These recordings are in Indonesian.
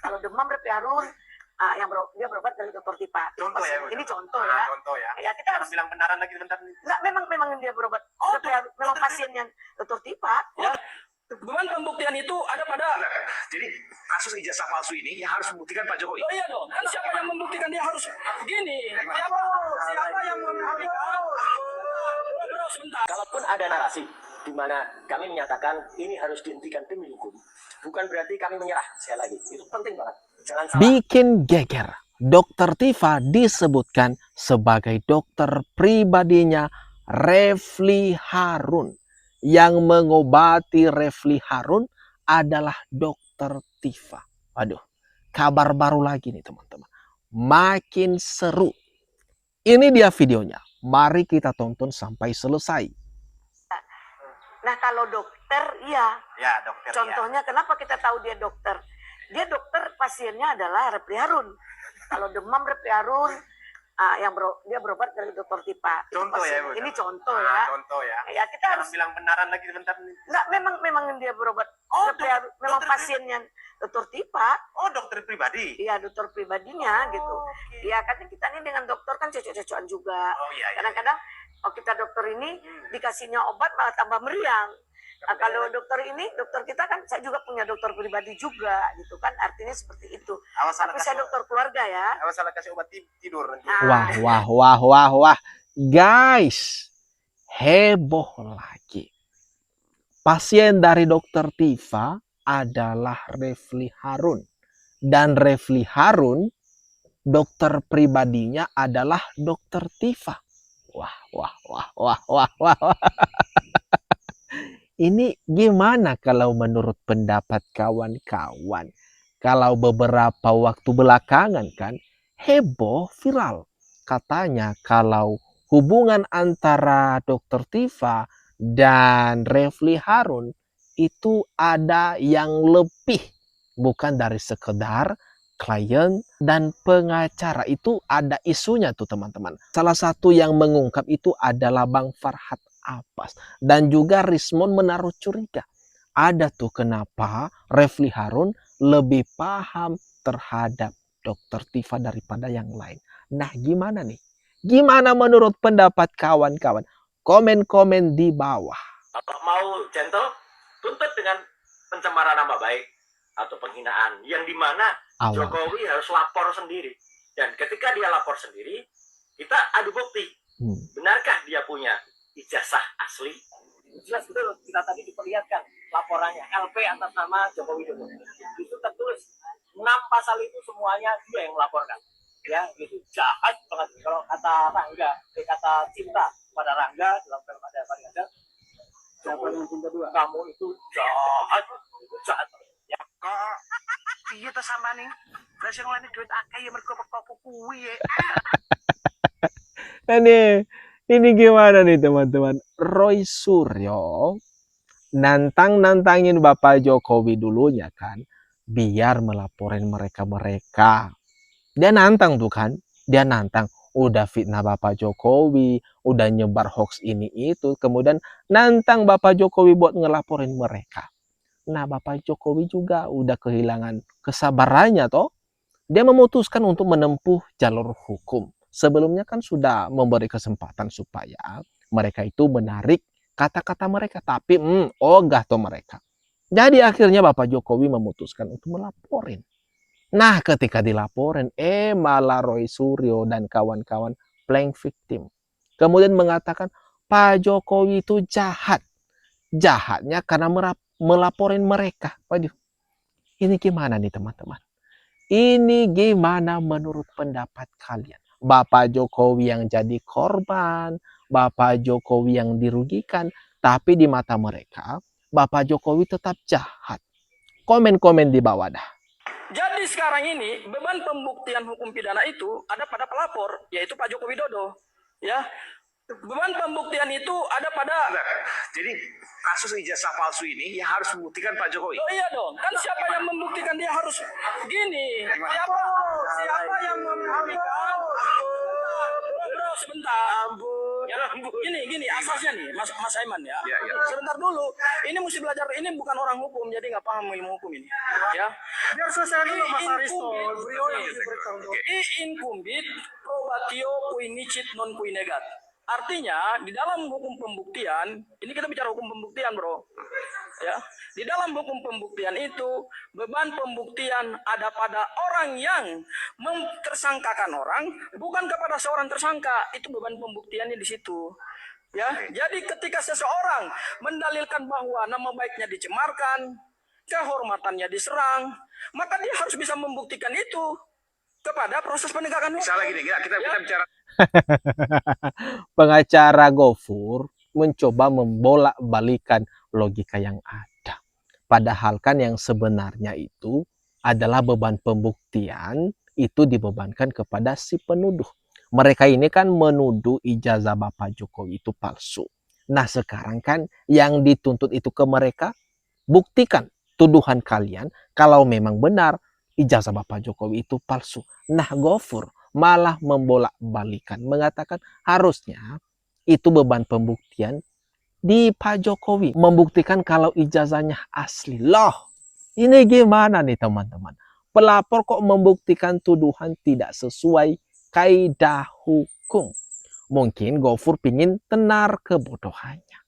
Kalau demam Repliharun, dia berobat dari dokter Tipa. Contoh ya, ini contoh ya. Contoh ya. Ya kita harus bilang benaran lagi bentar nih. Enggak, memang dia berobat. Memang pasiennya dokter Tipa. Ya. Beban pembuktian itu ada pada. Jadi kasus ijazah palsu ini yang harus membuktikan Pak Jokowi. Oh iya dong, kan siapa yang membuktikan dia harus begini? Siapa yang membuktikan? Bro, sebentar. Kalaupun ada narasi di mana kami menyatakan ini harus dihentikan demi hukum, bukan berarti kami menyerah. Sekali lagi, itu penting banget. Jangan salah. Bikin geger. Dokter Tifa disebutkan sebagai dokter pribadinya Refli Harun. Yang mengobati Refli Harun adalah dokter Tifa. Waduh, kabar baru lagi nih teman-teman. Makin seru. Ini dia videonya. Mari kita tonton sampai selesai. Nah kalau dokter, iya. Ya dokter. Contohnya kenapa kita tahu dia dokter? Dia dokter, pasiennya adalah Refli Harun. Kalau demam Repliharun, dia berobat dari dokter Tipa. Contoh ya, ini contoh ya. Contoh ya. Ya kita harus bilang benaran lagi bentar nih. Enggak, memang dia berobat. Memang pasiennya dokter Tipa. Oh, dokter pribadi. Iya, dokter pribadinya gitu. Iya, kan kita ini dengan dokter kan cocok-cocokan juga. Oh iya. Kadang-kadang kita dokter ini dikasihnya obat malah tambah meriang. Nah, kalau dokter kita kan, saya juga punya dokter pribadi juga gitu kan, artinya seperti itu. Tapi saya dokter keluarga ya. Awas salah kasih obat tidur nanti. Wah. Guys, heboh lagi. Pasien dari dokter Tifa adalah Refli Harun. Dan Refli Harun, dokter pribadinya adalah dokter Tifa. Wah. Ini gimana kalau menurut pendapat kawan-kawan? Kalau beberapa waktu belakangan kan heboh viral. Katanya kalau hubungan antara dokter Tifa dan Refli Harun itu ada yang lebih. Bukan dari sekedar klien dan pengacara. Itu ada isunya tuh teman-teman. Salah satu yang mengungkap itu adalah Bang Farhad Abbas. Dan juga Rismon menaruh curiga. Ada tuh kenapa Refli Harun lebih paham terhadap dokter Tifa daripada yang lain. Nah gimana nih? Gimana menurut pendapat kawan-kawan? Komen-komen di bawah. Kalau mau gentle, tuntut dengan pencemaran nama baik atau penghinaan. Yang dimana Jokowi harus lapor sendiri. Dan ketika dia lapor sendiri, kita adu bukti. Benarkah dia punya ijazah asli? Jelas betul, kita tadi diperlihatkan laporannya LP atas nama Jokowi Dodo. Itu tertulis 6 pasal itu semuanya dia yang melaporkan. Ya, itu jahat banget. Kalau kata Rangga, kata Cinta pada Rangga dalam film ada Rangga, kamu itu jahat, Ya, kok iya ta samane? Wis sing ngene duit akeh ya mergo pekok kuwi ya. Ini gimana nih teman-teman? Roy Suryo nantangin Bapak Jokowi dulunya kan, biar melaporin mereka. Dia nantang tuh kan, dia nantang. Udah fitnah Bapak Jokowi, udah nyebar hoax ini itu, kemudian nantang Bapak Jokowi buat ngelaporin mereka. Nah Bapak Jokowi juga udah kehilangan kesabarannya toh. Dia memutuskan untuk menempuh jalur hukum. Sebelumnya kan sudah memberi kesempatan supaya mereka itu menarik kata-kata mereka. Tapi ogah tuh mereka. Jadi akhirnya Bapak Jokowi memutuskan untuk melaporin. Nah ketika dilaporin, malah Roy Suryo dan kawan-kawan playing victim. Kemudian mengatakan Pak Jokowi itu jahat. Jahatnya karena melaporin mereka. Waduh, ini gimana nih teman-teman? Ini gimana menurut pendapat kalian? Bapak Jokowi yang jadi korban, Bapak Jokowi yang dirugikan, tapi di mata mereka, Bapak Jokowi tetap jahat. Komen-komen di bawah dah. Jadi sekarang ini beban pembuktian hukum pidana itu ada pada pelapor, yaitu Pak Joko Widodo. Ya, beban pembuktian itu ada pada. Jadi kasus ijazah palsu ini yang harus membuktikan Pak Jokowi. Oh iya dong, kan siapa yang membuktikan dia harus begini? Siapa yang membuktikan? Bro, sebentar. Gini asasnya nih, Mas Aiman ya. Sebentar dulu. Ini mesti belajar. Ini bukan orang hukum, jadi nggak paham ilmu hukum ini. Ya. Biar selesai dulu Mas Aristo. Beliau yang Incumbit probatio puinicit non puinegat. Artinya di dalam hukum pembuktian, ini kita bicara hukum pembuktian, bro. Ya, di dalam hukum pembuktian itu beban pembuktian ada pada orang yang memtersangkakan orang, bukan kepada seorang tersangka. Itu beban pembuktiannya di situ. Ya, jadi ketika seseorang mendalilkan bahwa nama baiknya dicemarkan, kehormatannya diserang, maka dia harus bisa membuktikan itu kepada proses penegakan hukum. Misalnya gini, kita bicara Pengacara Gofur mencoba membolak-balikan logika yang ada. Padahal kan yang sebenarnya itu adalah beban pembuktian itu dibebankan kepada si penuduh. Mereka ini kan menuduh ijazah Bapak Jokowi itu palsu. Nah sekarang kan yang dituntut itu ke mereka, buktikan tuduhan kalian kalau memang benar ijazah Bapak Jokowi itu palsu. Nah Gofur malah membolak-balikan, mengatakan harusnya itu beban pembuktian di Pak Jokowi, membuktikan kalau ijazahnya asli. Loh, ini gimana nih teman-teman? Pelapor kok membuktikan tuduhan tidak sesuai kaidah hukum? Mungkin Gofur pingin tenar kebodohannya.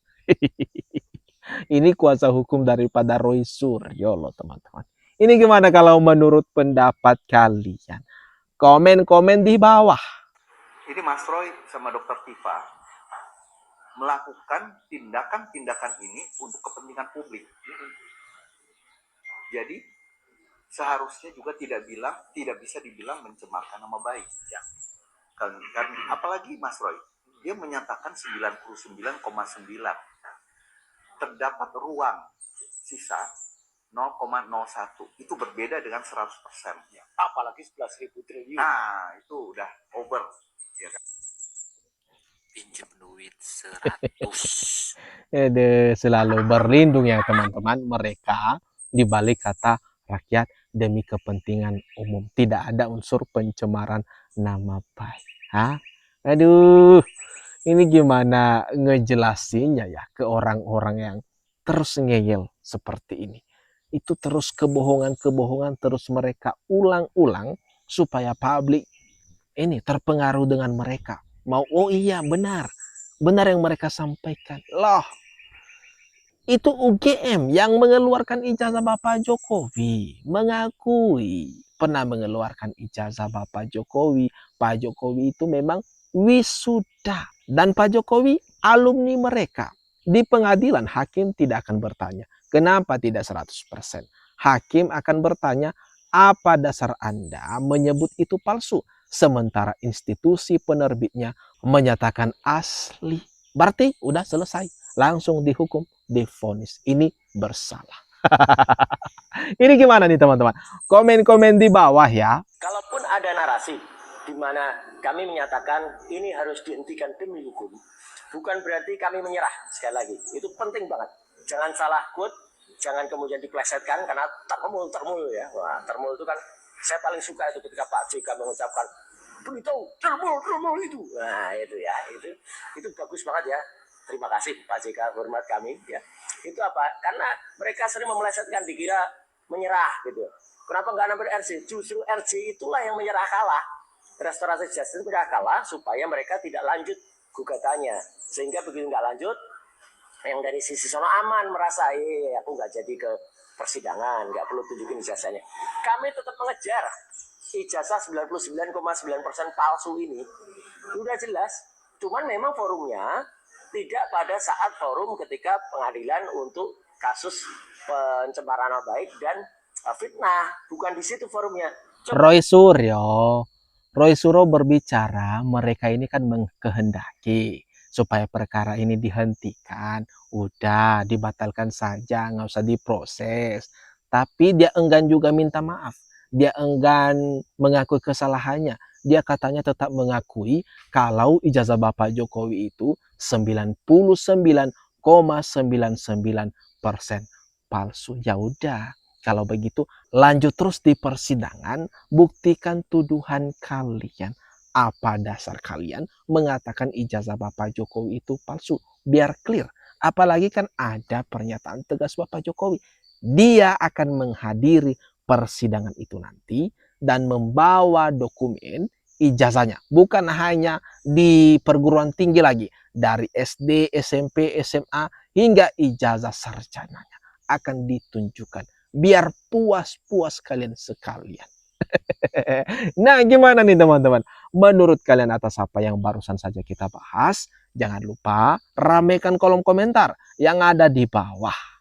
Ini kuasa hukum daripada Roy Suryo loh teman-teman. Ini gimana kalau menurut pendapat kalian? Komen-komen di bawah. Ini Mas Roy sama Dokter Tifa melakukan tindakan-tindakan ini untuk kepentingan publik. Jadi seharusnya juga tidak bisa dibilang mencemarkan nama baik. Ya. Kan apalagi Mas Roy, dia menyatakan 99,9. Terdapat ruang sisa 0,01. Itu berbeda dengan 100%. Ya. Apalagi 11.000 triliun. Nah, itu udah over. Ya kan? Pinjam duit 100. Selalu berlindung ya teman-teman. Mereka dibalik kata rakyat demi kepentingan umum. Tidak ada unsur pencemaran nama baik. Hah? Aduh, ini gimana ngejelasinnya ya ke orang-orang yang terus ngeyel seperti ini. Itu terus kebohongan-kebohongan terus mereka ulang-ulang supaya publik ini terpengaruh dengan mereka. Mau, oh iya benar yang mereka sampaikan. Loh, itu UGM yang mengeluarkan ijazah Bapak Jokowi mengakui pernah mengeluarkan ijazah Bapak Jokowi. Pak Jokowi itu memang wisuda dan Pak Jokowi alumni mereka. Di pengadilan hakim tidak akan bertanya kenapa tidak 100%. Hakim akan bertanya apa dasar Anda menyebut itu palsu sementara institusi penerbitnya menyatakan asli. Berarti udah selesai, langsung dihukum, divonis ini bersalah. Ini gimana nih teman-teman? Komen-komen di bawah ya. Kalaupun ada narasi di mana kami menyatakan ini harus dihentikan demi hukum, bukan berarti kami menyerah. Sekali lagi, itu penting banget. Jangan salah quote, jangan kemudian diplesetkan karena termul ya. Wah, termul itu kan saya paling suka itu ketika Pak JK mengucapkan beritahu termul itu. Nah, itu ya, itu bagus banget ya. Terima kasih Pak JK, hormat kami ya. Itu apa? Karena mereka sering memelesetkan, dikira menyerah gitu. Kenapa nggak nambah RJ? Justru RJ itulah yang menyerah kalah. Restorasi justice menyerah kalah supaya mereka tidak lanjut gugatannya. Sehingga begitu nggak lanjut, yang dari sisi sono aman merasa, aku nggak jadi ke persidangan, nggak perlu tunjukin ijazahnya. Kami tetap mengejar ijazah 99,9% palsu ini. Udah jelas, cuman memang forumnya tidak pada saat forum ketika pengadilan untuk kasus pencemaran nama baik dan fitnah. Bukan di situ forumnya. Roy Suryo berbicara mereka ini kan mengkehendaki supaya perkara ini dihentikan. Udah dibatalkan saja, nggak usah diproses. Tapi dia enggan juga minta maaf. Dia enggan mengakui kesalahannya. Dia katanya tetap mengakui kalau ijazah Bapak Jokowi itu 99,99% palsu. Ya udah, kalau begitu lanjut terus di persidangan, buktikan tuduhan kalian. Apa dasar kalian mengatakan ijazah Bapak Jokowi itu palsu? Biar clear. Apalagi kan ada pernyataan tegas Bapak Jokowi. Dia akan menghadiri persidangan itu nanti dan membawa dokumen ijazahnya. Bukan hanya di perguruan tinggi lagi. Dari SD, SMP, SMA hingga ijazah sarjananya akan ditunjukkan. Biar puas-puas kalian sekalian. Nah, gimana nih teman-teman? Menurut kalian atas apa yang barusan saja kita bahas? Jangan lupa ramekan kolom komentar yang ada di bawah.